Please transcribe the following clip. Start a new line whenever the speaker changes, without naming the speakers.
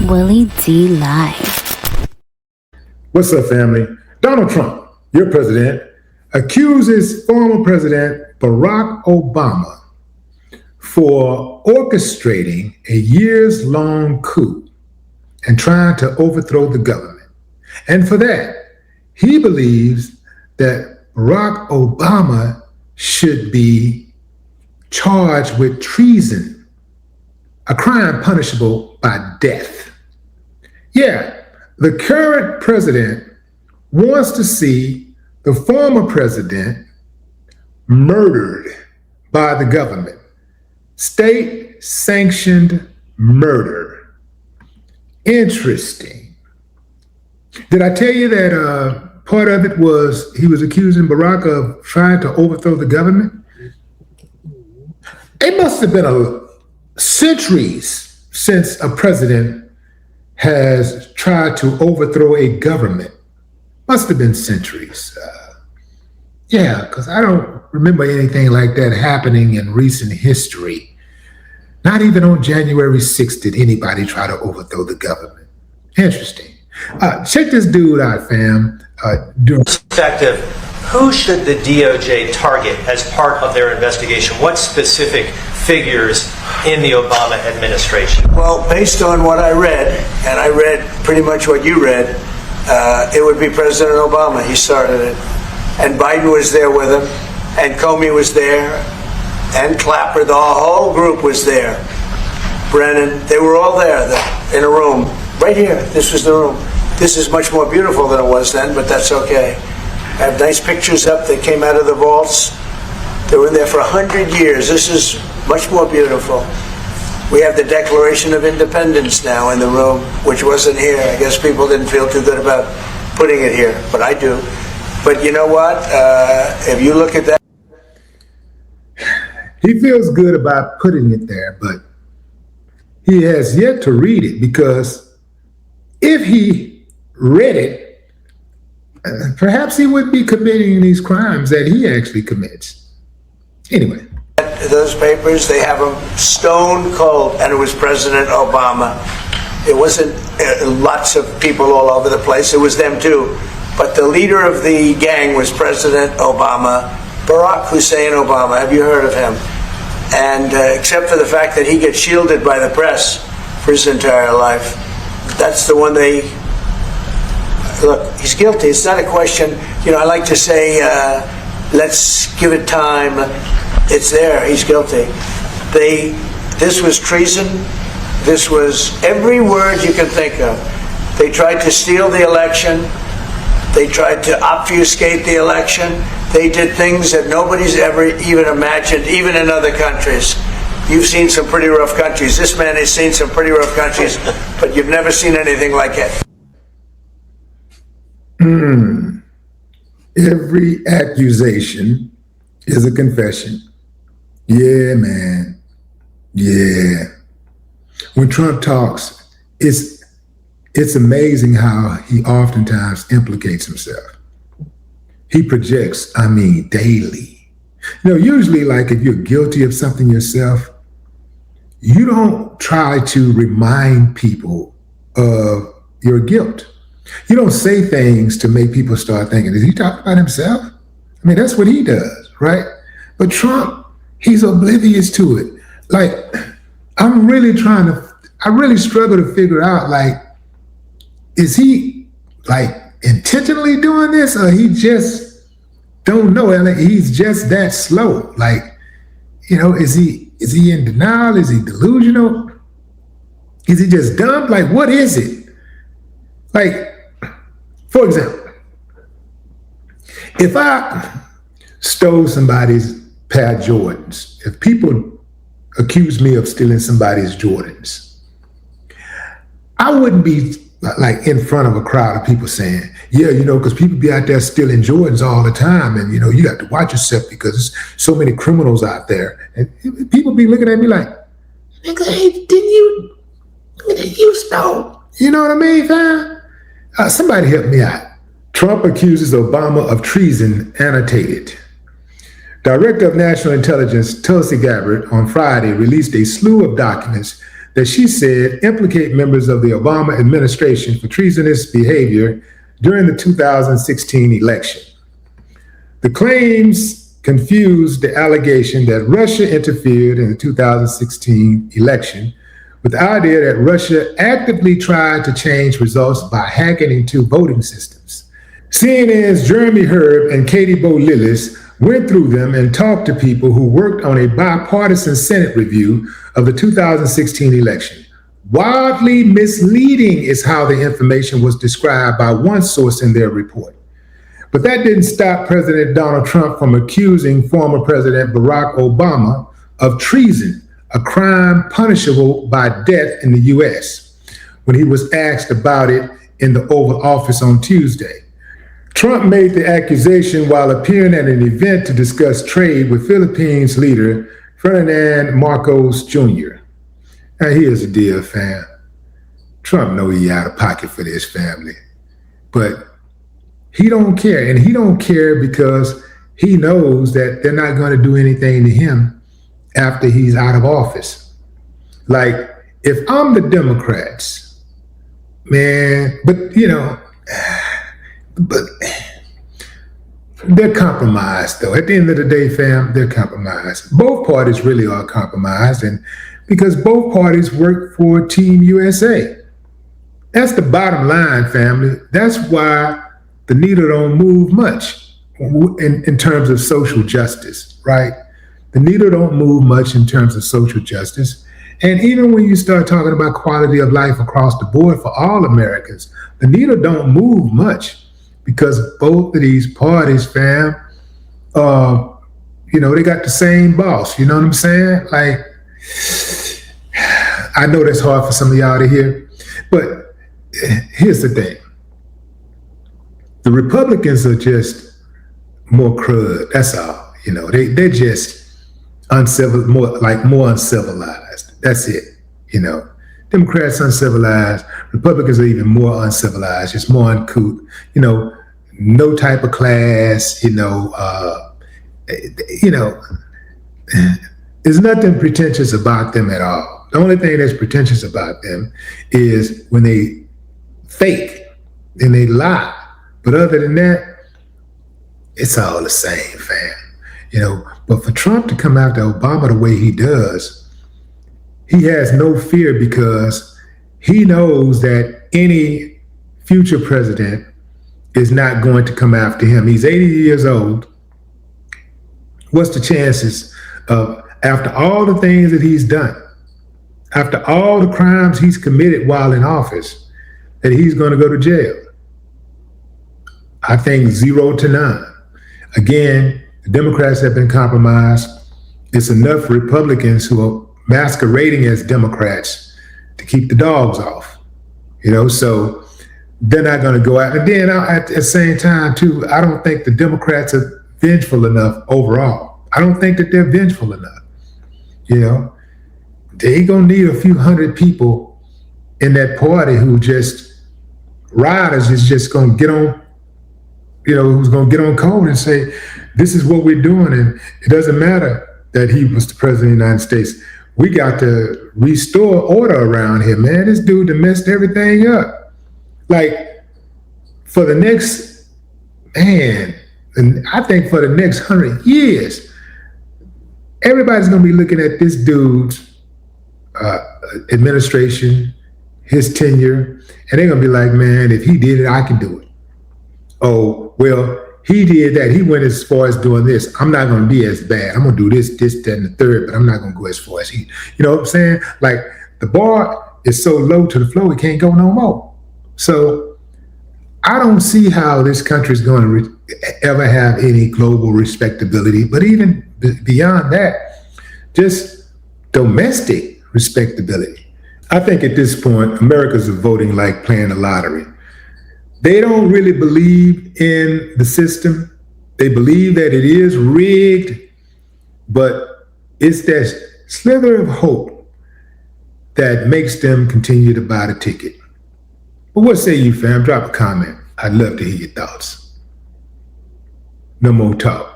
Willie D. Live.
What's up, family? Donald Trump, your president, accuses former President Barack Obama for orchestrating a years-long coup and trying to overthrow the government. And for that, he believes that Barack Obama should be charged with treason, a crime punishable by death. Yeah, the current president wants to see the former president murdered by the government. State-sanctioned murder. Interesting. Did I tell you that part of it was he was accusing Barack of trying to overthrow the government? It must have been centuries since a president has tried to overthrow a government. Must have been centuries. Because I don't remember anything like that happening in recent history. Not even on January 6th did anybody try to overthrow the government. Interesting. Check this dude out, fam.
Perspective, who should the DOJ target as part of their investigation? What specific figures in the Obama administration?
Well, based on what I read, and I read pretty much what you read, it would be President Obama. He started it. And Biden was there with him, and Comey was there, and Clapper, the whole group was there. Brennan, they were all there in a room. Right here, this was the room. This is much more beautiful than it was then, but that's okay. I have nice pictures up that came out of the vaults. They were in there for 100 years. This is much more beautiful. We have the Declaration of Independence now in the room, which wasn't here. I guess people didn't feel too good about putting it here, but I do. But you know what? If you look at that.
He feels good about putting it there, but he has yet to read it, because if he read it, perhaps he would be committing these crimes that he actually commits. Anyway.
Those papers, they have them stone cold, and it was President Obama. It wasn't lots of people all over the place. It was them too. But the leader of the gang was President Obama, Barack Hussein Obama. Have you heard of him? And except for the fact that he gets shielded by the press for his entire life, that's the one they... Look, he's guilty. It's not a question. I like to say, let's give it time. It's there. He's guilty. This was treason. This was every word you can think of. They tried to steal the election. They tried to obfuscate the election. They did things that nobody's ever even imagined, even in other countries. You've seen some pretty rough countries. This man has seen some pretty rough countries, but you've never seen anything like it.
Every accusation is a confession. Yeah, man. Yeah. When Trump talks, it's amazing how he oftentimes implicates himself. He projects, daily. Usually, like, if you're guilty of something yourself, you don't try to remind people of your guilt. You don't say things to make people start thinking, is he talking about himself? That's what he does, right? But Trump, he's oblivious to it. Like, I really struggle to figure out, like, is he, like, intentionally doing this, or he just don't know? He's just that slow. Like, is he in denial? Is he delusional? Is he just dumb? Like, what is it? Like, for example, if I stole somebody's pair of Jordans, if people accuse me of stealing somebody's Jordans, I wouldn't be like in front of a crowd of people saying, yeah, because people be out there stealing Jordans all the time, and you got to watch yourself because there's so many criminals out there. And people be looking at me like, hey, didn't you stole? You know what I mean, fam? Somebody help me out. Trump accuses Obama of treason, annotated. Director of National Intelligence Tulsi Gabbard on Friday released a slew of documents that she said implicate members of the Obama administration for treasonous behavior during the 2016 election. The claims confused the allegation that Russia interfered in the 2016 election with the idea that Russia actively tried to change results by hacking into voting systems. CNN's Jeremy Herb and Katie Bo Lillis went through them and talked to people who worked on a bipartisan Senate review of the 2016 election. Wildly misleading is how the information was described by one source in their report. But that didn't stop President Donald Trump from accusing former President Barack Obama of treason, a crime punishable by death in the US, when he was asked about it in the Oval Office on Tuesday. Trump made the accusation while appearing at an event to discuss trade with Philippines leader Ferdinand Marcos Jr. Now here's the deal, fam. Trump know he out of pocket for this family, but he don't care. And he don't care because he knows that they're not going to do anything to him after he's out of office. Like, if I'm the Democrats, man, but they're compromised, though. At the end of the day, fam, they're compromised. Both parties really are compromised, and because both parties work for Team USA. That's the bottom line, family. That's why the needle don't move much in terms of social justice, right? The needle don't move much in terms of social justice. And even when you start talking about quality of life across the board for all Americans, the needle don't move much because both of these parties, fam, they got the same boss. You know what I'm saying? Like, I know that's hard for some of y'all to hear, but here's the thing. The Republicans are just more crud. That's all. They're just more uncivilized. That's it. Democrats uncivilized. Republicans are even more uncivilized. Just more uncouth. No type of class. There's nothing pretentious about them at all. The only thing that's pretentious about them is when they fake and they lie. But other than that, it's all the same, fam. But for Trump to come after Obama the way he does, he has no fear because he knows that any future president is not going to come after him. He's 80 years old. What's the chances of, after all the things that he's done, after all the crimes he's committed while in office, that he's going to go to jail? I think 0 to none. Again, the Democrats have been compromised. It's enough Republicans who are masquerading as Democrats to keep the dogs off. So they're not going to go out. And then at the same time, too, I don't think the Democrats are vengeful enough overall. I don't think that they're vengeful enough. They going to need a few hundred people in that party who just, riders is just going to get on, who's going to get on code and say, this is what we're doing. And it doesn't matter that he was the president of the United States. We got to restore order around here, man. This dude done messed everything up. Like, for the next, and I think for the next 100 years, everybody's going to be looking at this dude's administration, his tenure, and they're going to be like, man, if he did it, I can do it. Oh, well, he did that. He went as far as doing this. I'm not going to be as bad. I'm going to do this, that, and the third, but I'm not going to go as far as he. You know what I'm saying? Like, the bar is so low to the floor, it can't go no more. So I don't see how this country is going to ever have any global respectability, but even beyond that, just domestic respectability. I think at this point, Americans are voting like playing the lottery. They don't really believe in the system. They believe that it is rigged, but it's that slither of hope that makes them continue to buy the ticket. But what say you, fam? Drop a comment. I'd love to hear your thoughts. No more talk.